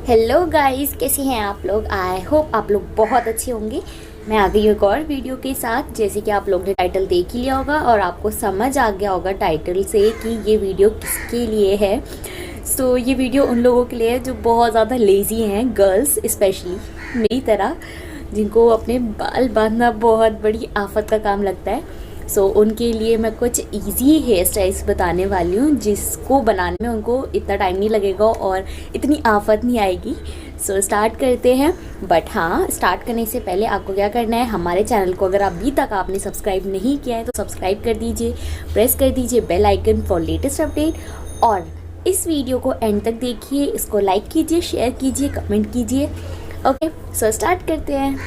Hello guys, कैसे हैं आप लोग। आई होप आप लोग बहुत अच्छे होंगे। मैं आ गई हूँ एक और वीडियो के साथ। जैसे कि आप लोग ने टाइटल देख ही लिया होगा और आपको समझ आ गया होगा टाइटल से कि ये वीडियो किसके लिए है। ये वीडियो उन लोगों के लिए है जो बहुत ज़्यादा लेज़ी हैं, गर्ल्स स्पेशली मेरी तरह, जिनको अपने बाल बांधना बहुत बड़ी आफत का काम लगता है। उनके लिए मैं कुछ इजी हेयर स्टाइल्स बताने वाली हूँ जिसको बनाने में उनको इतना टाइम नहीं लगेगा और इतनी आफत नहीं आएगी। स्टार्ट करते हैं। बट हाँ, स्टार्ट करने से पहले आपको क्या करना है, हमारे चैनल को अगर अभी तक आपने सब्सक्राइब नहीं किया है तो सब्सक्राइब कर दीजिए, प्रेस कर दीजिए bell icon for latest update. और इस वीडियो को एंड तक देखिए, इसको लाइक कीजिए, शेयर कीजिए, कमेंट कीजिए। ओके, स्टार्ट करते हैं।